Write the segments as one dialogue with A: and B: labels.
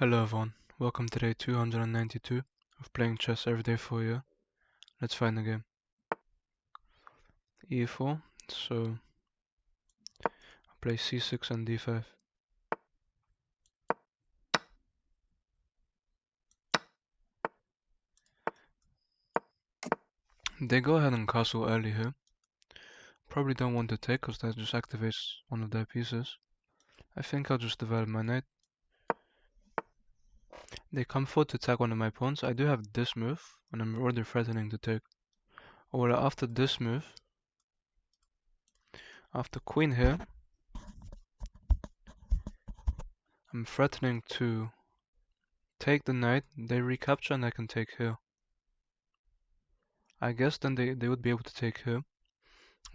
A: Hello everyone, welcome to day 292 of playing chess every day for you. Let's find the game. E4, so I'll play C6 and D5. They go ahead and castle early here. Probably don't want to take because that just activates one of their pieces. I think I'll just develop my knight. They come forward to attack one of my pawns. I do have this move and I'm already threatening to take. Or after this move, after queen here, I'm threatening to take the knight, they recapture and I can take here. I guess then they would be able to take here,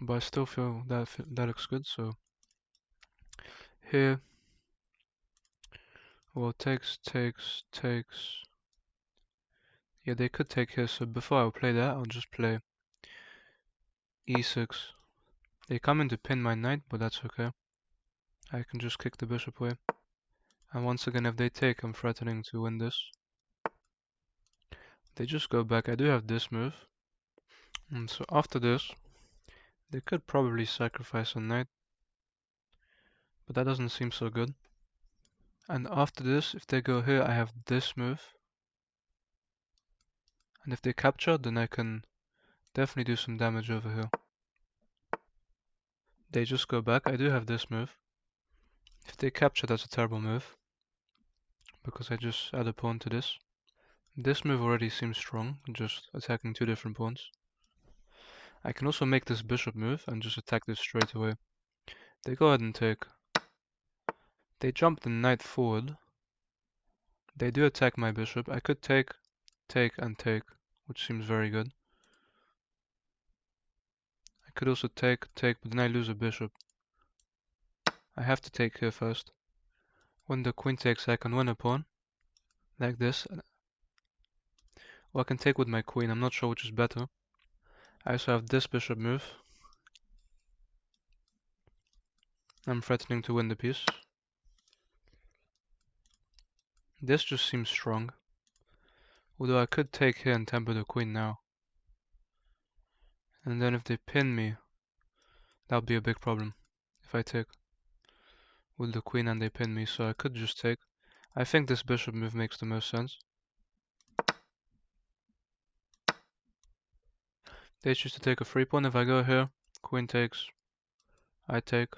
A: but I still feel that looks good. So here, well, takes. Yeah, they could take here. So before I play that, I'll just play e6. They come in to pin my knight, but that's okay. I can just kick the bishop away. And once again, if they take, I'm threatening to win this. They just go back. I do have this move. And so after this, they could probably sacrifice a knight, but that doesn't seem so good. And after this, if they go here, I have this move. And if they capture, then I can definitely do some damage over here. They just go back. I do have this move. If they capture, that's a terrible move, because I just add a pawn to this. This move already seems strong, just attacking two different pawns. I can also make this bishop move and just attack this straight away. They go ahead and take. They jump the knight forward. They do attack my bishop. I could take, and take, which seems very good. I could also take, but then I lose a bishop. I have to take here first. When the queen takes, I can win a pawn, like this. Or I can take with my queen, I'm not sure which is better. I also have this bishop move. I'm threatening to win the piece. This just seems strong. Although I could take here and temper the queen now. And then if they pin me, that would be a big problem. If I take with the queen and they pin me, so I could just take. I think this bishop move makes the most sense. They choose to take a free pawn. If I go here, queen takes, I take.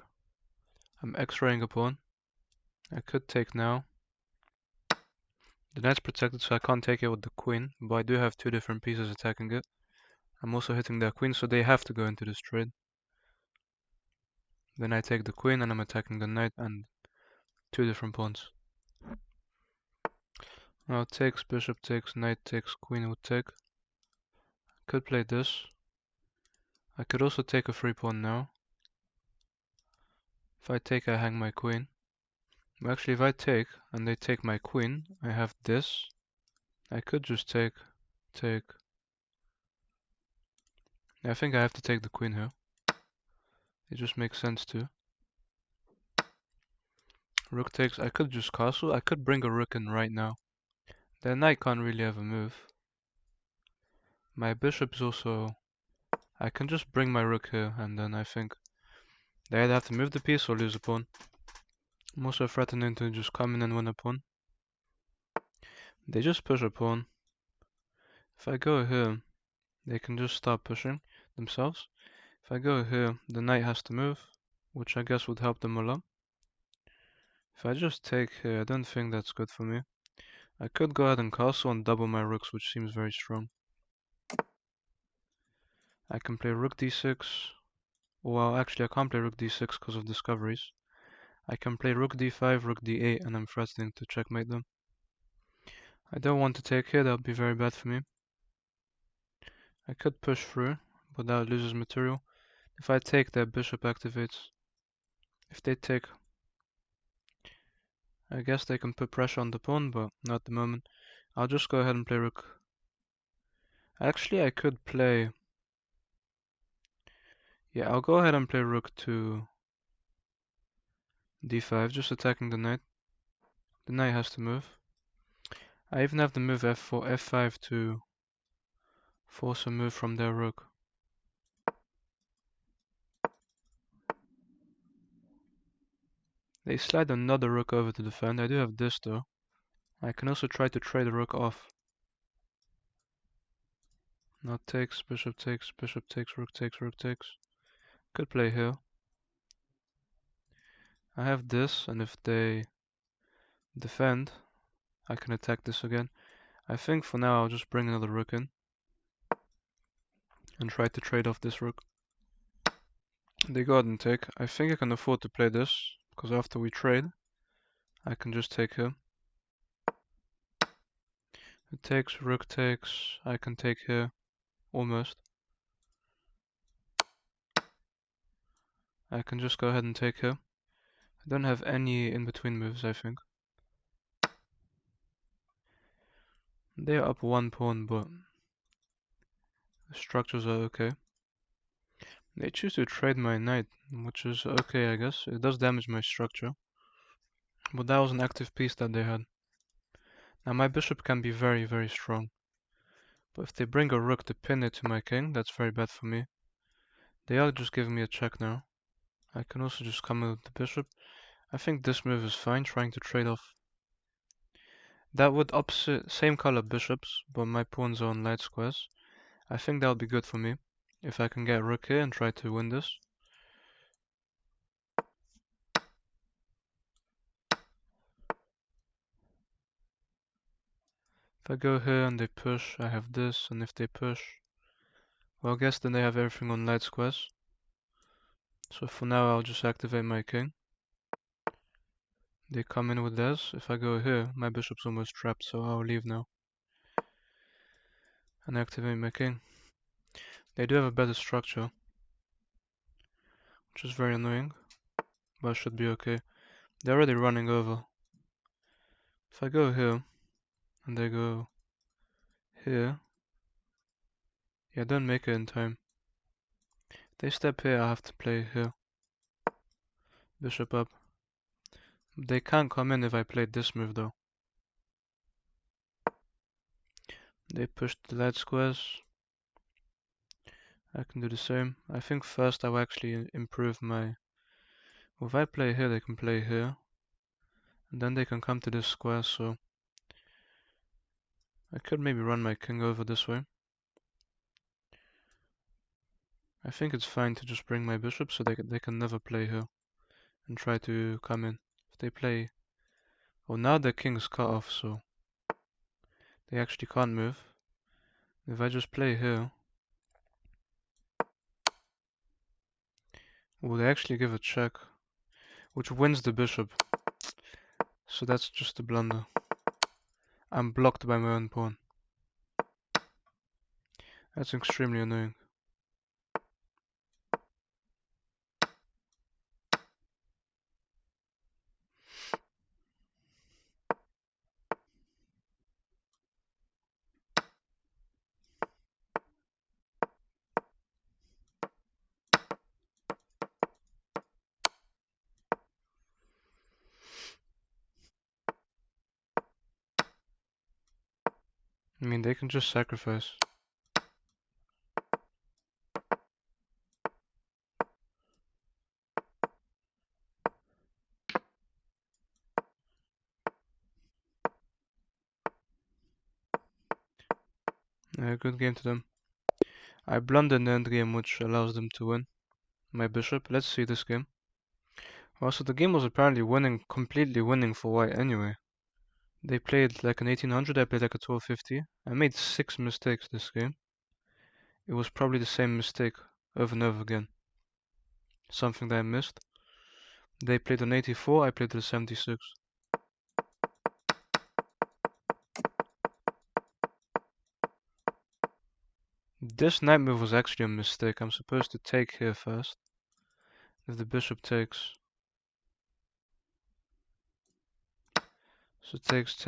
A: I'm x-raying a pawn. I could take now. The knight's protected, so I can't take it with the queen, but I do have two different pieces attacking it. I'm also hitting their queen, so they have to go into this trade. Then I take the queen and I'm attacking the knight and two different pawns. Now takes, bishop takes, knight takes, queen would take. Could play this. I could also take a free pawn now. If I take, I hang my queen. But actually, if I take and they take my queen, I have this. I could just take. I think I have to take the queen here. It just makes sense too. Rook takes. I could just castle. I could bring a rook in right now. The knight can't really have a move. My bishop is also. I can just bring my rook here, and then I think they either have to move the piece or lose a pawn. I'm also threatening to just come in and win a pawn. They just push a pawn. If I go here, they can just start pushing themselves. If I go here, the knight has to move, which I guess would help them a lot. If I just take here, I don't think that's good for me. I could go ahead and castle and double my rooks, which seems very strong. I can play rook d6. Well, actually I can't play rook d6 because of discoveries. I can play rook d5, rook d8, and I'm threatening to checkmate them. I don't want to take here, that would be very bad for me. I could push through, but that loses material. If I take, their bishop activates. If they take, I guess they can put pressure on the pawn, but not at the moment. I'll just go ahead and play rook. Actually, I could play. Yeah, I'll go ahead and play rook to d5, just attacking the knight. The knight has to move. I even have the move f4, f5 to force a move from their rook. They slide another rook over to defend. I do have this though. I can also try to trade the rook off. Now takes, bishop takes, rook takes, rook takes. Could play here. I have this, and if they defend, I can attack this again. I think for now I'll just bring another rook in and try to trade off this rook. They go ahead and take. I think I can afford to play this, because after we trade, I can just take here. It takes, rook takes, I can take here, almost. I can just go ahead and take here. I don't have any in-between moves, I think. They're up one pawn, but the structures are okay. They choose to trade my knight, which is okay, I guess. It does damage my structure. But that was an active piece that they had. Now my bishop can be very, very strong. But if they bring a rook to pin it to my king, that's very bad for me. They are just giving me a check now. I can also just come in with the bishop. I think this move is fine, trying to trade off. That would opposite, same color bishops, but my pawns are on light squares. I think that'll be good for me, if I can get a rook here and try to win this. If I go here and they push, I have this, and if they push, well, I guess then they have everything on light squares. So for now, I'll just activate my king. They come in with theirs. If I go here, my bishop's almost trapped, so I'll leave now and activate my king. They do have a better structure, which is very annoying, but should be okay. They're already running over. If I go here, and they go here, yeah, don't make it in time. If they step here, I have to play here. Bishop up. They can't come in if I played this move though. They pushed the light squares. I can do the same. I think first I will actually improve my... Well, if I play here, they can play here. And then they can come to this square, so... I could maybe run my king over this way. I think it's fine to just bring my bishop so they can never play here and try to come in. If they play... Well, now the king is cut off, so... They actually can't move. If I just play here... Well, they actually give a check, which wins the bishop. So that's just a blunder. I'm blocked by my own pawn. That's extremely annoying. I mean, they can just sacrifice. Good game to them. I blundered in the endgame, which allows them to win. My bishop. Let's see this game. Well, so the game was apparently winning, completely winning for white anyway. They played like an 1800, I played like a 1250. I made 6 mistakes this game. It was probably the same mistake over and over again. Something that I missed. They played an 84, I played a 76. This knight move was actually a mistake. I'm supposed to take here first. If the bishop takes... So takes...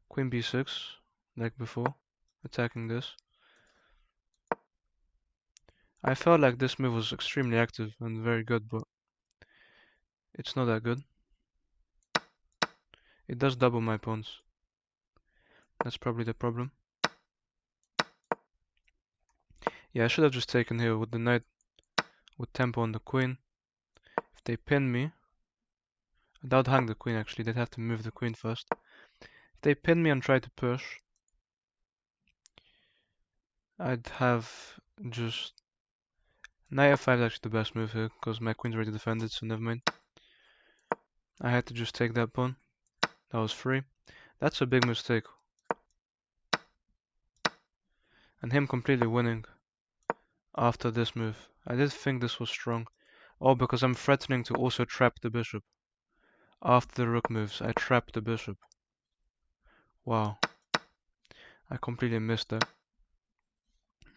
A: Queen b6, like before, attacking this. I felt like this move was extremely active and very good, but it's not that good. It does double my pawns. That's probably the problem. Yeah, I should have just taken here with the knight with tempo on the queen. If they pin me, that would hang the queen actually, they'd have to move the queen first. If they pin me and try to push, I'd have just... Knight f5 is actually the best move here, because my queen's already defended, so never mind. I had to just take that pawn. That was free. That's a big mistake. And him completely winning after this move. I did think this was strong. Oh, because I'm threatening to also trap the bishop. After the rook moves, I trap the bishop. Wow. I completely missed that.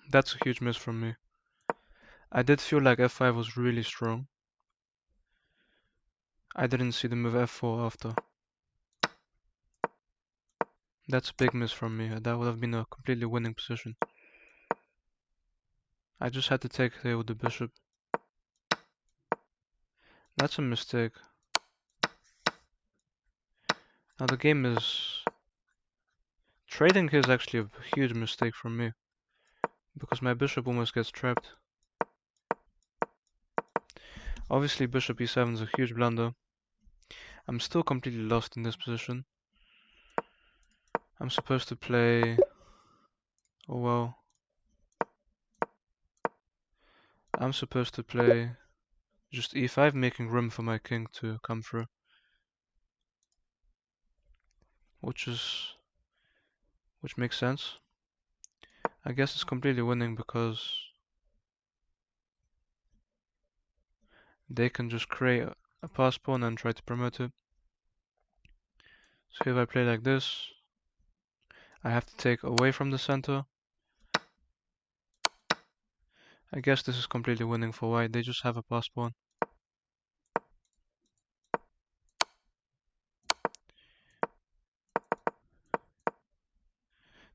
A: That's a huge miss from me. I did feel like f5 was really strong. I didn't see the move f4 after. That's a big miss from me. That would have been a completely winning position. I just had to take here with the bishop. That's a mistake. Now the game is... Trading here is actually a huge mistake from me. Because my bishop almost gets trapped. Obviously bishop e7 is a huge blunder. I'm still completely lost in this position. I'm supposed to play... Oh well. I'm supposed to play just e5, making room for my king to come through. Which makes sense. I guess it's completely winning because they can just create a pass pawn and try to promote it. So if I play like this, I have to take away from the center. I guess this is completely winning for white. They just have a pass pawn.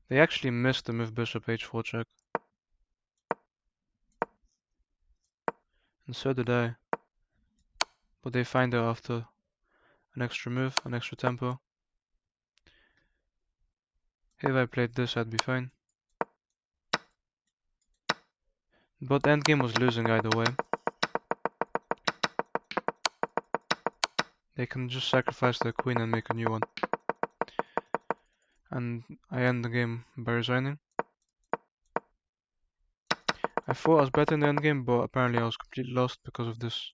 A: They actually missed the move bishop h4 check. And so did I. But they find it after an extra move, an extra tempo. If I played this, I'd be fine. But the endgame was losing either way. They can just sacrifice their queen and make a new one. And I end the game by resigning. I thought I was better in the endgame, but apparently I was completely lost because of this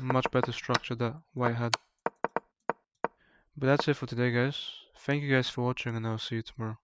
A: much better structure that white had. But that's it for today, guys. Thank you guys for watching, and I'll see you tomorrow.